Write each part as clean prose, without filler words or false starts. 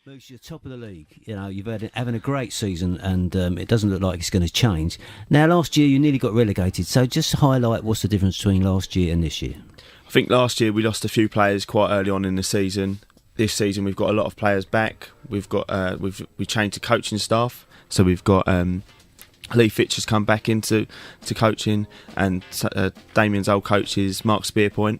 Moose, you're top of the league. You know, you've having a great season, and it doesn't look like it's going to change. Now, last year you nearly got relegated, so just highlight what's the difference between last year and this year. I think last year we lost a few players quite early on in the season. This season we've got a lot of players back. We've got we changed the coaching staff, so we've got Lee Fitch has come back into coaching, and Damian's old coaches Mark Spearpoint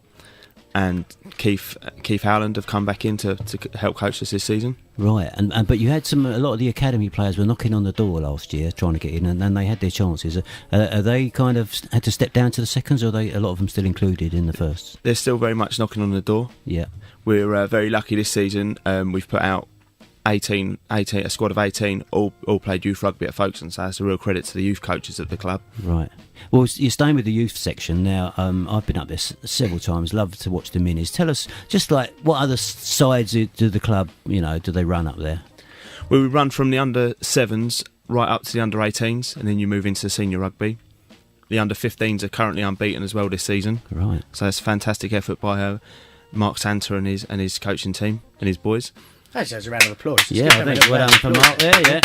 and Keith Howland have come back in to help coach us this season. Right, but you had a lot of the academy players were knocking on the door last year trying to get in, and then they had their chances. Are they kind of had to step down to the seconds, or are they, a lot of them still included in the firsts? They're still very much knocking on the door. Yeah, we're very lucky this season. We've put out 18, a squad of 18, all played youth rugby at Folkestone, so that's a real credit to the youth coaches at the club. Right. Well, you're staying with the youth section now. I've been up there several times. Love to watch the minis. Tell us, just like, what other sides do the club, do they run up there? Well, we run from the under 7s right up to the under 18s, and then you move into the senior rugby. The under 15s are currently unbeaten as well this season. Right. So it's a fantastic effort by Mark Santa and his coaching team and his boys. That deserves a round of applause. Yeah, I think well done for Mark there, yeah.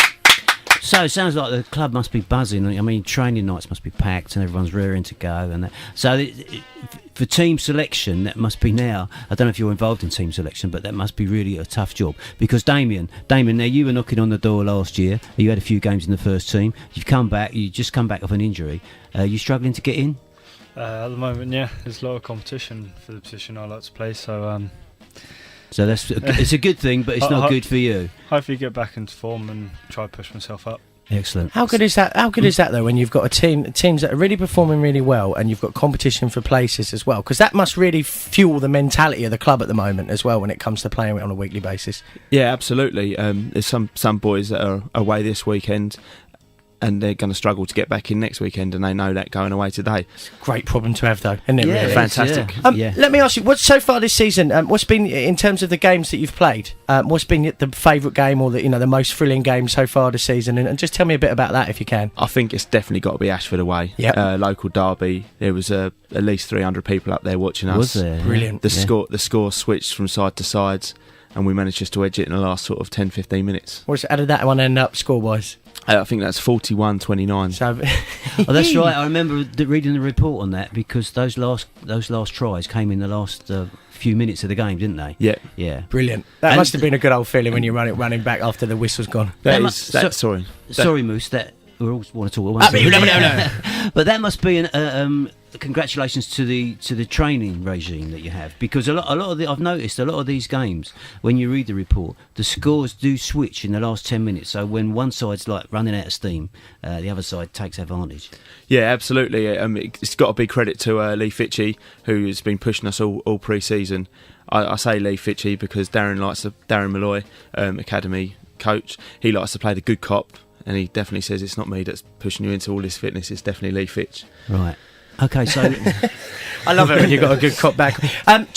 So it sounds like the club must be buzzing. I mean, training nights must be packed and everyone's rearing to go. And so for team selection, that must be now, I don't know if you're involved in team selection, but that must be really a tough job. Because Damian, now you were knocking on the door last year. You had a few games in the first team. You just come back off an injury. Are you struggling to get in? At the moment, yeah. There's a lot of competition for the position I like to play, so... So it's a good thing, but it's not good for you. Hopefully get back into form and try to push myself up. Excellent. How good is that? How good is that though? When you've got teams that are really performing really well, and you've got competition for places as well, because that must really fuel the mentality of the club at the moment as well when it comes to playing on a weekly basis. Yeah, absolutely. There's some boys that are away this weekend, and they're going to struggle to get back in next weekend, and they know that going away today. Great problem to have, though, isn't it? Yeah, really? Fantastic. Yeah. Let me ask you, what's so far this season? What's been, in terms of the games that you've played? What's been the favourite game, or the most thrilling game so far this season? And just tell me a bit about that, if you can. I think it's definitely got to be Ashford away. Yep. Local derby. There was at least 300 people up there watching us. Was there? Brilliant. The score switched from side to sides, and we managed just to edge it in the last sort of 10-15 minutes. How did that one end up score-wise? I think that's 41-29. So, oh, that's right. I remember reading the report on that, because those last tries came in the last few minutes of the game, didn't they? Yeah. Brilliant. That must have been a good old feeling when you're running back after the whistle's gone. Sorry, Moose. That we all want to talk. No. But that must be congratulations to the training regime that you have, because a lot of I've noticed a lot of these games, when you read the report, the scores do switch in the last 10 minutes. So when one side's like running out of steam, the other side takes advantage. Yeah, absolutely. It's got a big credit to Lee Fitchie, who has been pushing us all pre-season. I say Lee Fitchie because Darren Malloy, academy coach, he likes to play the good cop, and he definitely says it's not me that's pushing you into all this fitness, it's definitely Lee Fitch. Right. Okay, so I love it when you've got a good cop back. And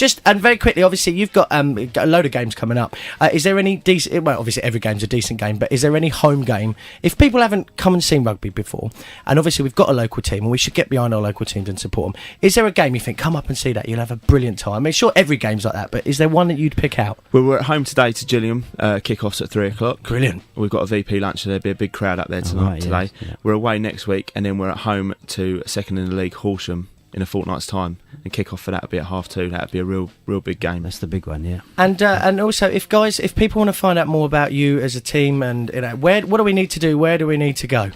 very quickly, obviously you've got a load of games coming up. Is there any decent? Well, obviously every game's a decent game, but is there any home game? If people haven't come and seen rugby before, and obviously we've got a local team, and we should get behind our local teams and support them. Is there a game you think, come up and see that, you'll have a brilliant time? I mean, sure, every game's like that, but is there one that you'd pick out? Well, we're at home today to Gillingham. Kick-offs at 3:00. Brilliant. We've got a VP lunch, so there'll be a big crowd up there tonight. Today, yeah. We're away next week, and then we're at home to second in the league, Horsham, in a fortnight's time, and kick-off for that will be at 2:30. That'll be a real big game. That's the big one, yeah. And also, if people want to find out more about you as a team, and what do we need to do? Where do we need to go?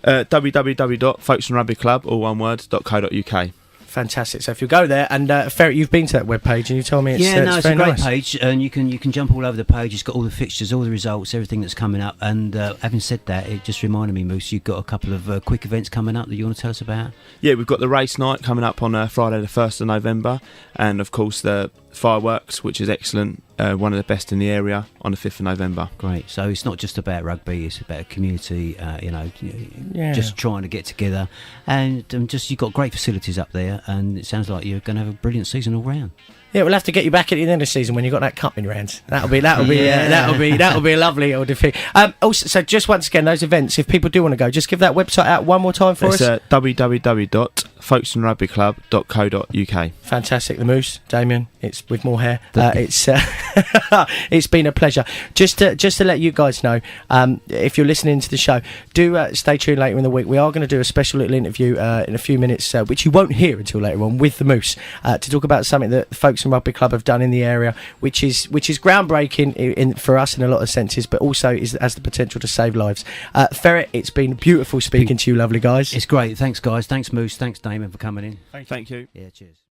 www.Fokestone Rugby Club, all one word, .co.uk. Fantastic. So if you go there, and Ferret, you've been to that webpage, and you told me it's it's very a great nice page, and you can jump all over the page. It's got all the fixtures, all the results, everything that's coming up. And having said that, it just reminded me, Moose, you've got a couple of quick events coming up that you want to tell us about. Yeah, we've got the race night coming up on Friday the 1st of November, and of course the fireworks, which is excellent, one of the best in the area, on the 5th of November. Great. So it's not just about rugby, it's about a community, just trying to get together, and just you've got great facilities up there, and it sounds like you're going to have a brilliant season all round. Yeah, we'll have to get you back at the end of the season when you've got that cup in your hands. That'll be a lovely old defeat. Also, so just once again, those events, if people do want to go, just give that website out one more time for us. It's www.Folkestone folkestonerugbyclub.co.uk. Fantastic. The Moose, Damian, it's with more hair. It's been a pleasure. Just to let you guys know, if you're listening to the show, do stay tuned later in the week. We are going to do a special little interview in a few minutes, which you won't hear until later on, with the Moose, to talk about something that the Folkestone Rugby Club have done in the area, which is groundbreaking for us in a lot of senses, but also has the potential to save lives. Ferret, it's been beautiful speaking to you, lovely guys. It's great. Thanks, guys. Thanks, Moose. Thanks, Damon, for coming in. Thank you. Yeah, cheers.